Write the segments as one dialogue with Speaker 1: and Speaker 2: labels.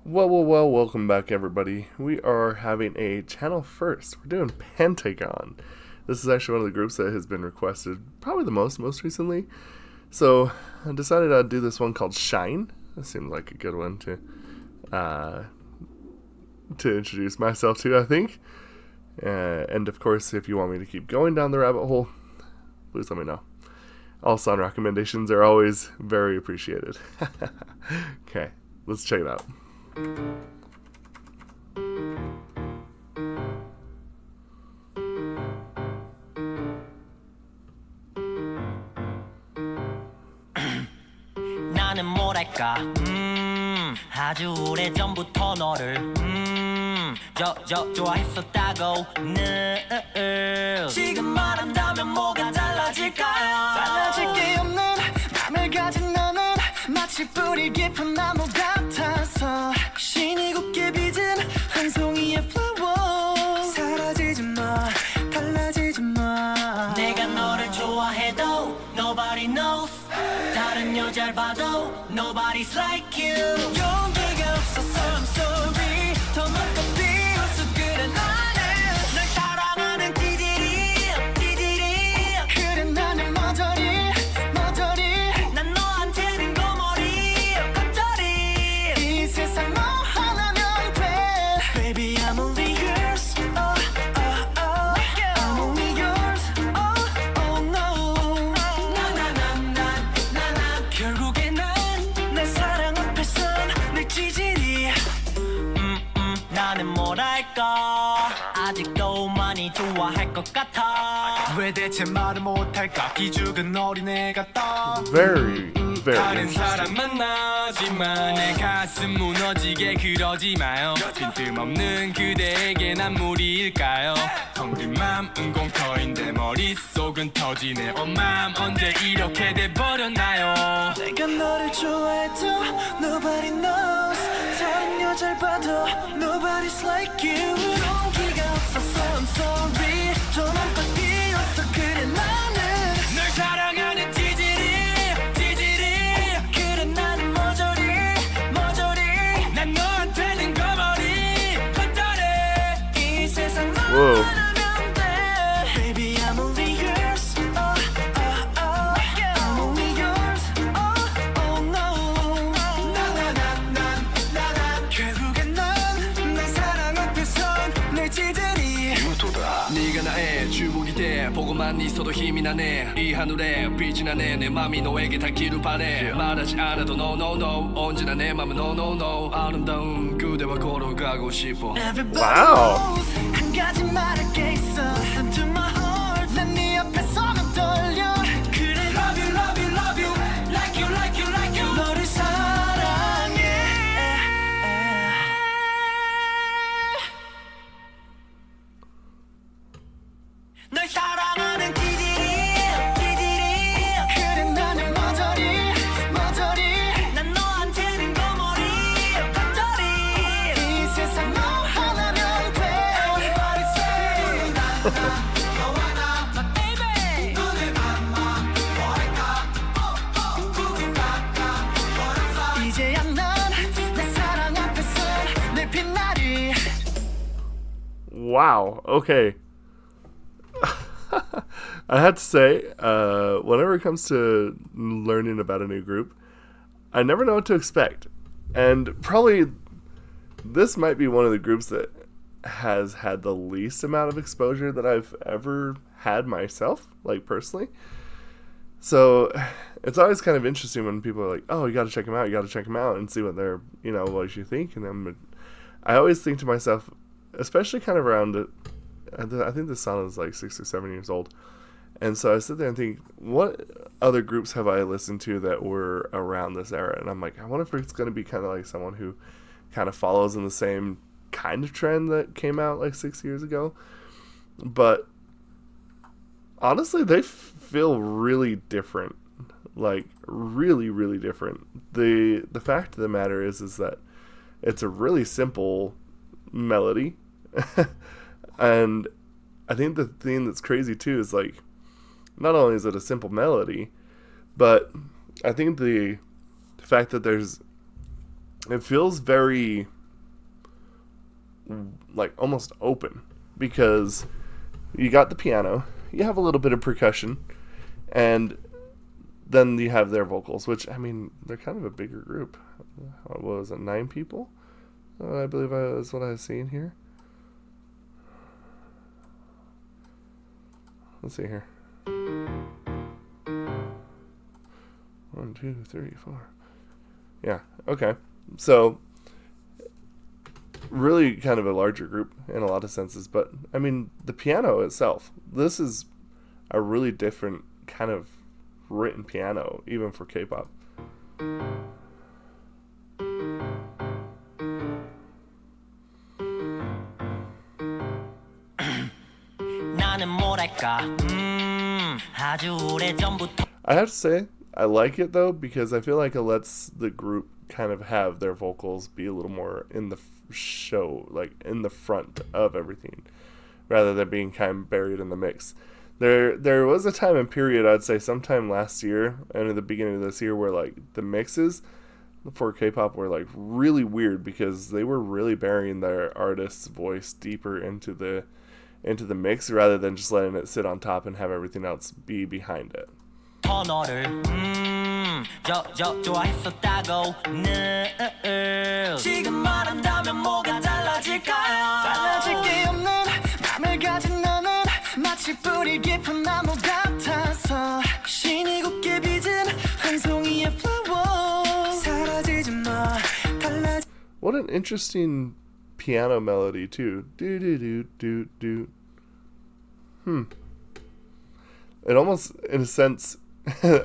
Speaker 1: Well, welcome back, everybody. We are having a channel first. We're doing Pentagon. This is actually one of the groups that has been requested probably the most recently. So I decided I'd do this one called Shine. That seemed like a good one to introduce myself to, I think. And of course, if you want me to keep going down the rabbit hole, please let me know. All song recommendations are always very appreciated. Okay, let's check it out.
Speaker 2: 나는 뭐랄까 아주 오래전부터 너를 좋아했었다고 지금 말한다면 뭐가 달라질까요?
Speaker 3: 달라질 게 없는 맘을 가진 너는 마치 뿌리 깊은 나무 같아서 신이 곱게 빚은 한 송이의 flower 사라지지 마 달라지지 마
Speaker 2: 내가 너를 좋아해도 nobody knows 다른 여자를 봐도 nobody's like you
Speaker 3: 용기가 없어서 I'm sorry 더 많고 비로소 그래 나는
Speaker 2: 널 사랑하는 찌질이
Speaker 3: 그래 나는 머저리
Speaker 2: 난 너한테는 거머리 겉절이
Speaker 3: 이 세상 너 하나면 돼 Baby I'm only yours I'm only yours oh no 결국에 난 내 사랑 앞에선 늘 찌질이
Speaker 2: 나는 뭐랄까 아직도 많이 좋아할 것 같아
Speaker 3: 왜 대체 말을 못할까 기죽은 어린애 같다
Speaker 1: Very
Speaker 4: 다른 사람
Speaker 1: interesting.
Speaker 4: 만나지만 내 가슴 무너지게 그러지 마요 빈틈없는 그대에게 난 무리일까요 텅빈 맘은 공터인데 머릿속은 터지네 맘 언제 이렇게 돼버렸나요
Speaker 3: 내가 너를 좋아해도 Nobody knows 다른 여자를 봐도 Nobody's like you 용기가 없어서 I'm sorry 더 많고 비로소 그래 나는
Speaker 4: 널 사랑하는 찌질이
Speaker 3: 그래 나는 머저리
Speaker 4: 난 너한테는 거머리 겉절이
Speaker 3: 이 세상 너
Speaker 1: Whoa.
Speaker 3: 하나면 돼 Baby I'm only yours I'm only yours oh no 결국엔 넌 내 사랑 앞에선 내 찌들이
Speaker 4: 네가 나의 주복이 돼 보고만 있어도 힘이 나네 이 하늘에 빛이 나네 내 맘이 너에게 닿기를 바래 말하지 않아도 no no no 언제나 내 맘은 no no no 아름다운 그대와 걸어가고 싶어
Speaker 3: Everybody
Speaker 1: Wow.
Speaker 3: knows 한 가지 말할 게 있어 Listen to my heart 난 네 앞에 서면 떨려 그래 love you like you 너를 사랑해
Speaker 2: 널 사랑하는 찌질이
Speaker 3: 그래 나는 머저리
Speaker 2: 난 너한테는 거머리 겉절이
Speaker 3: 이 세상 너 하나면 돼 Everybody say 너와 나 my baby 눈을 감아 뭐할까 구분 바꿔 이제야 난 내 사랑 앞에서 내 빛나리
Speaker 1: Wow. Okay. I have to say, whenever it comes to learning about a new group, I never know what to expect. And probably this might be one of the groups that has had the least amount of exposure that I've ever had myself, like personally. So it's always kind of interesting when people are like, oh, you got to check them out, and see what they're, what you think. And then I always think to myself, especially kind of around it, I think this song is like 6 or 7 years old. And so I sit there and think, what other groups have I listened to that were around this era? And I'm like, I wonder if it's going to be kind of like someone who kind of follows in the same kind of trend that came out like 6 years ago. But honestly, they feel really different. Like, really, really different. The fact of the matter is that it's a really simple melody. And I think the thing that's crazy too is like, not only is it a simple melody, but I think the fact that it feels very like almost open, because you got the piano, you have a little bit of percussion, and then you have their vocals, which, I mean, they're kind of a bigger group. What was it, 9 people? I believe is what I was seeing here. Let's see here. 1, 2, 3, 4. Yeah, okay. So, really kind of a larger group in a lot of senses. But, I mean, the piano itself, this is a really different kind of written piano, even for K-pop. I have to say, I like it though, because I feel like it lets the group kind of have their vocals be a little more in the show, like in the front of everything, rather than being kind of buried in the mix. There was a time and period, I'd say sometime last year and at the beginning of this year, where like the mixes for K-pop were like really weird, because they were really burying their artist's voice deeper into the mix, rather than just letting it sit on top and have everything else be behind it. What an interesting piano melody too. Do do do do do. It almost, in a sense,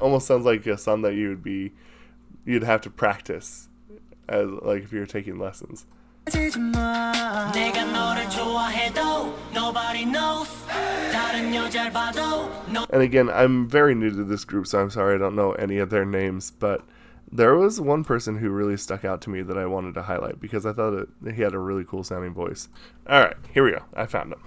Speaker 1: almost sounds like a song that you'd have to practice, as like if you were taking lessons. And again, I'm very new to this group, so I'm sorry I don't know any of their names, but there was one person who really stuck out to me that I wanted to highlight, because I thought he had a really cool sounding voice. Alright, here we go. I found him.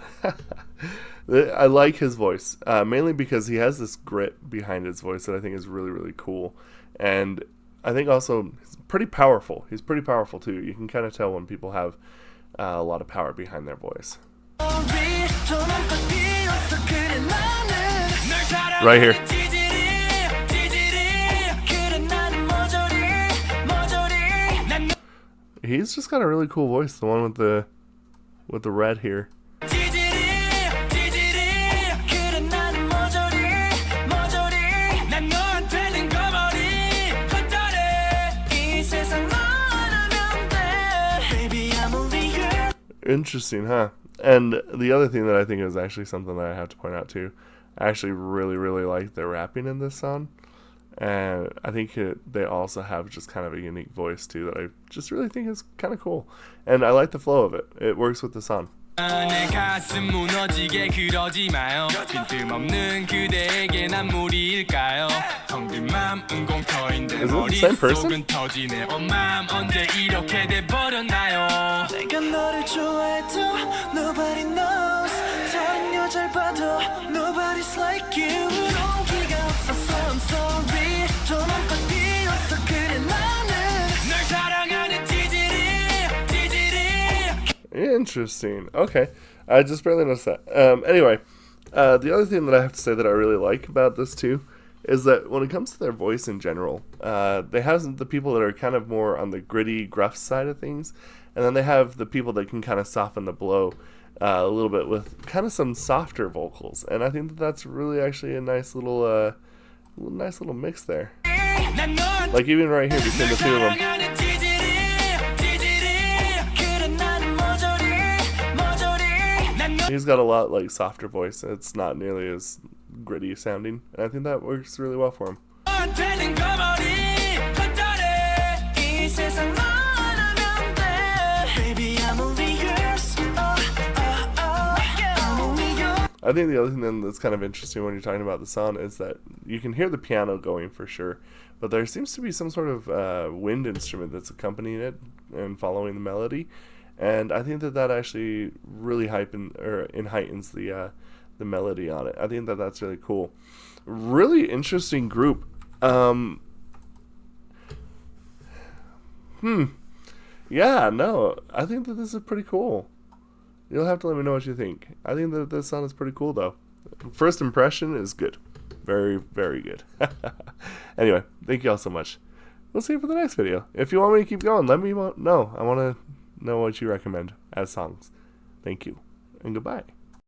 Speaker 1: I like his voice, mainly because he has this grit behind his voice that I think is really, really cool. And I think also he's pretty powerful. He's pretty powerful too. You can kind of tell when people have a lot of power behind their voice. Right here. He's just got a really cool voice, the one with the red here. Interesting, huh? And the other thing that I think is actually something that I have to point out too, I actually really, really like the rapping in this song. And I think they also have just kind of a unique voice too that I just really think is kind of cool. And I like the flow of it. It works with the song. Is it the same person? Interesting. Okay. I just barely noticed that. Anyway, the other thing that I have to say that I really like about this too is that when it comes to their voice in general, they have the people that are kind of more on the gritty, gruff side of things, and then they have the people that can kind of soften the blow a little bit with kind of some softer vocals, and I think that that's really actually a nice little mix there. Like even right here between the two of them. He's got a lot like softer voice. It's not nearly as gritty sounding, and I think that works really well for him. I think the other thing that's kind of interesting when you're talking about the song is that you can hear the piano going for sure, but there seems to be some sort of wind instrument that's accompanying it and following the melody. And I think that actually really heightens the melody on it. I think that that's really cool. Really interesting group. Yeah, no, I think that this is pretty cool. You'll have to let me know what you think. I think that this song is pretty cool, though. First impression is good. Very, very good. Anyway, thank you all so much. We'll see you for the next video. If you want me to keep going, let me know. I want to know what you recommend as songs. Thank you, and goodbye.